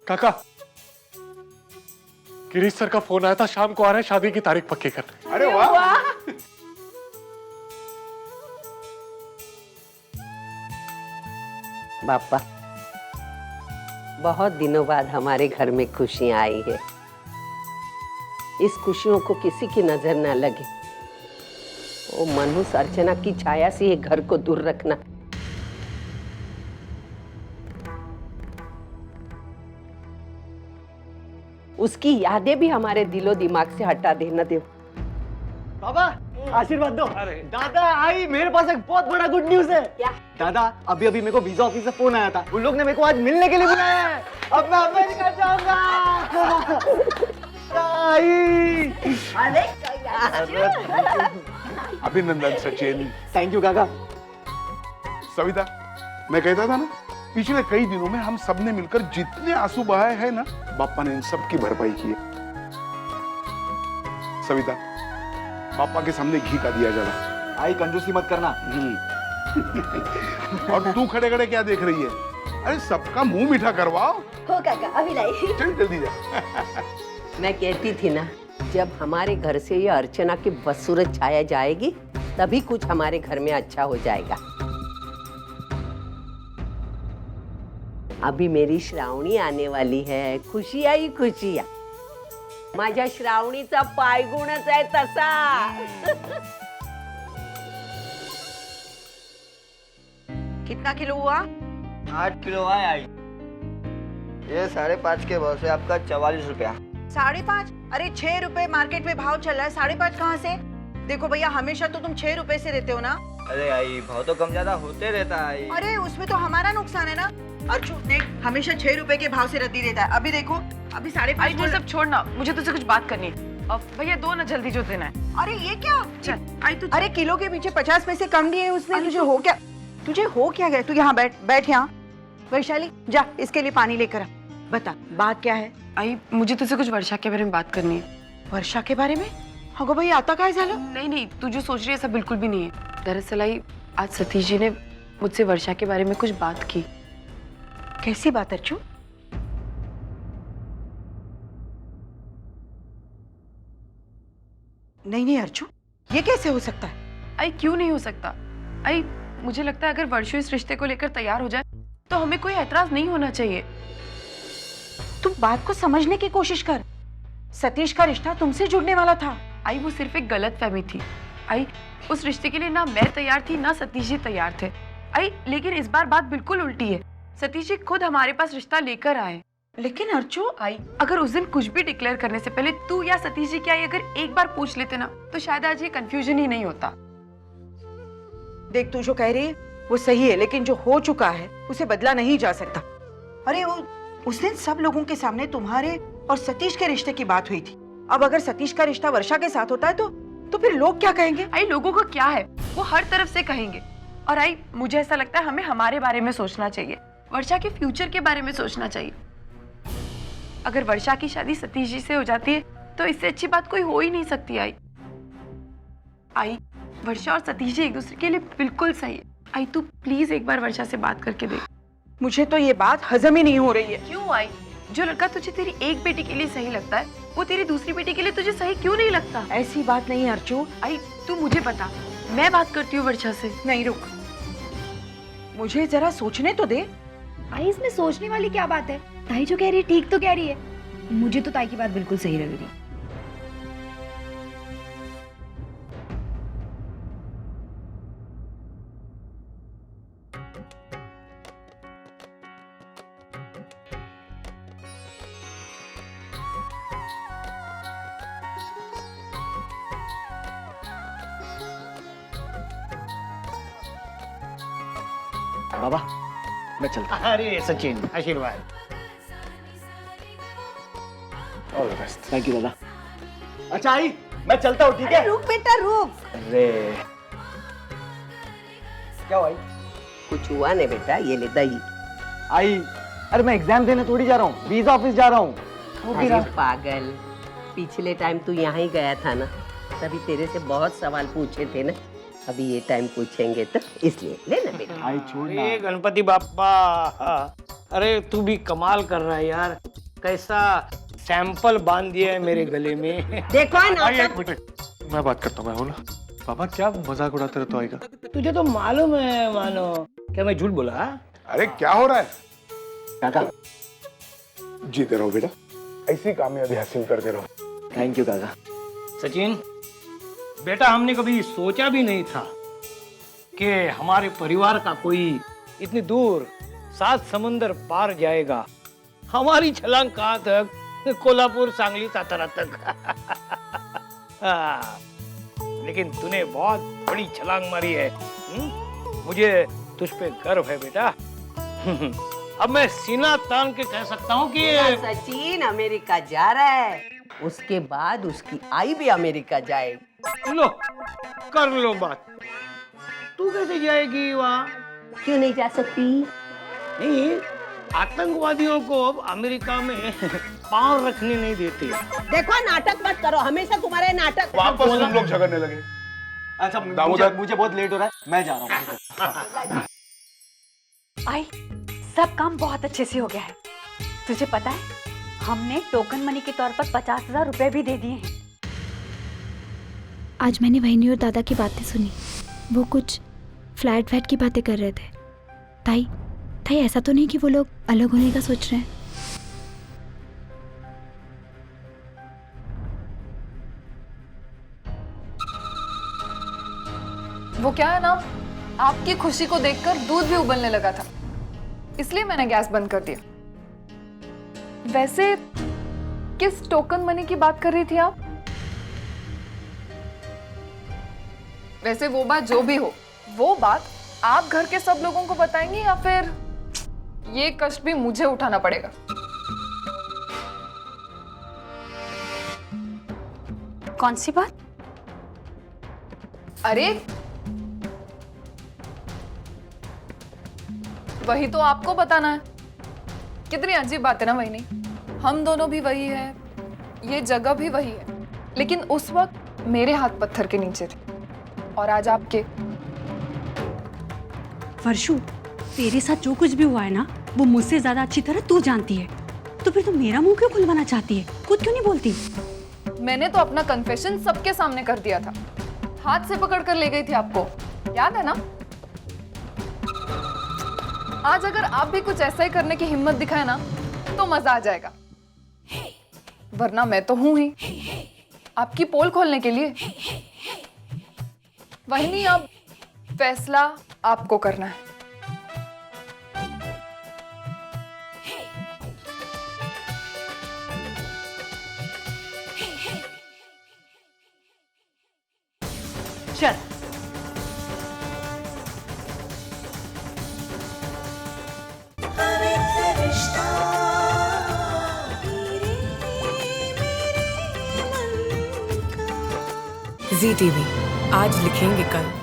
काका, गिरीश सर का फोन आया था, शाम को आ रहे हैं शादी की तारीख पक्की करने। अरे वाह। बापा, बहुत दिनों बाद हमारे घर में खुशियां आई है। इस खुशियों को किसी की नजर न लगे। ओ मनहूस अर्चना की छाया से ये घर को दूर रखना। उसकी यादें भी हमारे दिलो दिमाग से हटा देना दे। बाबा आशीर्वाद दो। अरे दादा आई, मेरे पास एक बहुत बड़ा गुड न्यूज है। क्या? दादा अभी अभी मेरे को वीजा ऑफिस से फोन आया था, उन लोग ने मेरे को आज मिलने के लिए बुलाया है। अब मैं अमेरिका जाऊंगा। आई। अभिनंदन सचिन। थैंक यू काका। सविता, मैं कहता था ना, पिछले कई दिनों में हम सब ने मिलकर जितने आंसू बहाए हैं ना, बापा ने इन सब की भरपाई की है। सविता, पापा के सामने घी का दिया जला। आई कंजूसी मत करना। और तू खड़े खड़े क्या देख रही है? अरे सबका मुंह मीठा करवाओ। हो काका, अभी लाई। चल जल्दी जा। मैं कहती थी ना, जब हमारे घर से ये अर्चना की बदसूरत छाया जाएगी, तभी कुछ हमारे घर में अच्छा हो जाएगा। अभी मेरी श्रावणी आने वाली है, खुशी आई खुशिया। माझ्या श्रावणीचा पायगुणच आहे तसा। कितना किलो हुआ? 8 किलो है आई। ये 5.5 के भाव से आपका 44 रुपया। 5.5? अरे 6 रुपए मार्केट में भाव चल रहा है, 5.5 कहाँ से? देखो भैया, हमेशा तो तुम 6 रुपए से देते हो ना। अरे आई, भाव तो कम ज्यादा होते रहता है। अरे उसमें तो हमारा नुकसान है ना। अर्जुन देख, हमेशा 6 रुपए के भाव से रद्दी देता है। अभी देखो, अभी 5.5। ये सब छोड़ना, मुझे तुझसे कुछ बात करनी है। अब भैया दो ना, जल्दी जो देना है। अरे ये क्या? चल आई तू। अरे किलो के पीछे 50 पैसे कम दिए उसने। तुझे हो क्या गया? तू यहाँ बैठ यहाँ। वैशाली जा, इसके लिए पानी लेकर आ। बता बात क्या है? आई, मुझे तुझसे कुछ वर्षा के बारे में बात करनी है। वर्षा के बारे में? अगो भाई, आता काय झालं? नहीं, तू जो सोच रही है ऐसा बिल्कुल भी नहीं है। दरअसल आई, आज सतीश जी ने मुझसे वर्षा के बारे में कुछ बात की। कैसी बात अर्चू? नहीं अर्चू, ये कैसे हो सकता है? आई क्यों नहीं हो सकता? आई, मुझे लगता है अगर वर्षा इस रिश्ते को लेकर तैयार हो जाए तो हमें कोई ऐतराज नहीं होना चाहिए। तुम बात को समझने की कोशिश कर। सतीश का रिश्ता तुमसे जुड़ने वाला था। आई, वो सिर्फ एक गलत फहमी थी। आई, उस रिश्ते के लिए ना मैं तैयार थी ना सतीश जी तैयार थे। आई, लेकिन इस बार बात बिल्कुल उल्टी है। सतीश जी खुद हमारे पास रिश्ता लेकर आए। लेकिन अर्चू, आई, अगर उस दिन कुछ भी डिक्लेयर करने से पहले तू या सतीश जी क्या अगर एक बार पूछ लेते ना, तो शायद आज ये कंफ्यूजन ही नहीं होता। देख, तू जो कह रही है वो सही है, लेकिन जो हो चुका है उसे बदला नहीं जा सकता। अरे उस दिन सब लोगों के सामने तुम्हारे और सतीश के रिश्ते की बात हुई थी। अब अगर सतीश का रिश्ता वर्षा के साथ होता है तो फिर लोग क्या कहेंगे? आई, लोगों को क्या है, वो हर तरफ से कहेंगे। और आई, मुझे ऐसा लगता है हमें हमारे बारे में सोचना चाहिए, वर्षा के फ्यूचर के बारे में सोचना चाहिए। अगर वर्षा की शादी सतीश जी से हो जाती है तो इससे अच्छी बात कोई हो ही नहीं सकती। आई, वर्षा और सतीश जी एक दूसरे के लिए बिल्कुल सही है। आई, तू प्लीज एक बार वर्षा से बात करके देख। मुझे तो ये बात हजम ही नहीं हो रही है। क्यों? आई, जो लड़का तुझे तेरी एक बेटी के लिए सही लगता है, वो तेरी दूसरी बेटी के लिए तुझे सही क्यों नहीं लगता? ऐसी बात नहीं अर्चू। आई, तू मुझे बता, मैं बात करती हूँ वर्षा से। नहीं, रुक, मुझे जरा सोचने तो दे। भाई, इसमें सोचने वाली क्या बात है? ताई जो कह रही है ठीक तो कह रही है। मुझे तो ताई की बात बिल्कुल सही लग रही है। बाबा मैं चलता। अरे सचिन, आशीर्वाद। All the best. Thank you दादा। अच्छा आई, मैं चलता हूँ, ठीक है? रुक बेटा, रुक। अरे क्या हुआ आई? कुछ हुआ नहीं बेटा, ये ले दही। आई, अरे मैं एग्जाम देने थोड़ी जा रहा हूँ, वीजा ऑफिस जा रहा हूँ। अरे पागल, पिछले टाइम तू यहाँ ही गया था ना, तभी तेरे से बहुत सवाल पूछे थे ना। अभी ये टाइम पूछेंगे तो इसलिए ले ना बेटा। आई छोड़ ना। अरे गणपति बाप्पा, अरे तू भी कमाल कर रहा है यार। कैसा सैंपल बांध दिया है मेरे गले में। देखो है आई नाटक। एक मिनट, मैं बात करता हूँ राहुल। पापा क्या मजाक उड़ाते रहते हो आई का? तुझे तो मालूम है मानो, क्या मैं झूठ बोला? हाँ? अरे क्या हो रहा है? काका जीते रहो बेटा, ऐसी कामयाबी हासिल करते रहो। थैंक यू काका। सचिन बेटा, हमने कभी सोचा भी नहीं था कि हमारे परिवार का कोई इतनी दूर 7 समुंदर पार जाएगा। हमारी छलांग कहाँ तक? कोल्हापुर, सांगली, सातारा तक। हाँ, लेकिन तूने बहुत बड़ी छलांग मारी है। मुझे तुझ पे गर्व है बेटा। अब मैं सीना तान के कह सकता हूँ कि मेरा सचिन अमेरिका जा रहा है, उसके बाद उसकी आई भी अमेरिका जाएगी। लो कर लो बात। तू कैसे जाएगी वहाँ? क्यों नहीं जा सकती? नहीं, आतंकवादियों को अब अमेरिका में पांव रखने नहीं देते। देखो नाटक मत करो, हमेशा तुम्हारे नाटक। वापस तुम लोग झगड़ने लगे। अच्छा मुझे बहुत लेट हो रहा है, मैं जा रहा हूँ। आई, सब काम बहुत अच्छे से हो गया है। तुझे पता है, हमने टोकन मनी के तौर पर 50,000 रुपए भी दे दिए हैं। आज मैंने वहीनी और दादा की बातें सुनी। वो कुछ फ्लैट वैट की बातें कर रहे थे। ताई ऐसा तो नहीं कि वो लोग अलग होने का सोच रहे हैं? वो क्या है ना, आपकी खुशी को देखकर दूध भी उबलने लगा था, इसलिए मैंने गैस बंद कर दिया। वैसे किस टोकन मनी की बात कर रही थी आप? वैसे वो बात जो भी हो, वो बात आप घर के सब लोगों को बताएंगे या फिर ये कष्ट भी मुझे उठाना पड़ेगा? कौन सी बात? अरे वही तो आपको बताना है। कितनी अजीब बात है ना वही। हम दोनों भी वही है, ये जगह भी वही है, लेकिन उस वक्त मेरे हाथ पत्थर के नीचे थे और आज आपके। वर्षु, तेरे साथ जो कुछ भी हुआ है ना, वो मुझसे ज्यादा अच्छी तरह तू जानती है। तो फिर तू मेरा मुंह क्यों खुलवाना चाहती है? खुद क्यों नहीं बोलती? मैंने तो अपना कन्फेशन सबके सामने कर दिया था, हाथ से पकड़ कर ले गई थी आपको, याद है ना? आज अगर आप भी कुछ ऐसा ही करने की हिम्मत दिखाए ना, तो मजा आ जाएगा। वरना मैं तो हूं ही आपकी पोल खोलने के लिए। वही नहीं, अब फैसला आपको करना है। चल ZTV, आज लिखेंगे कल।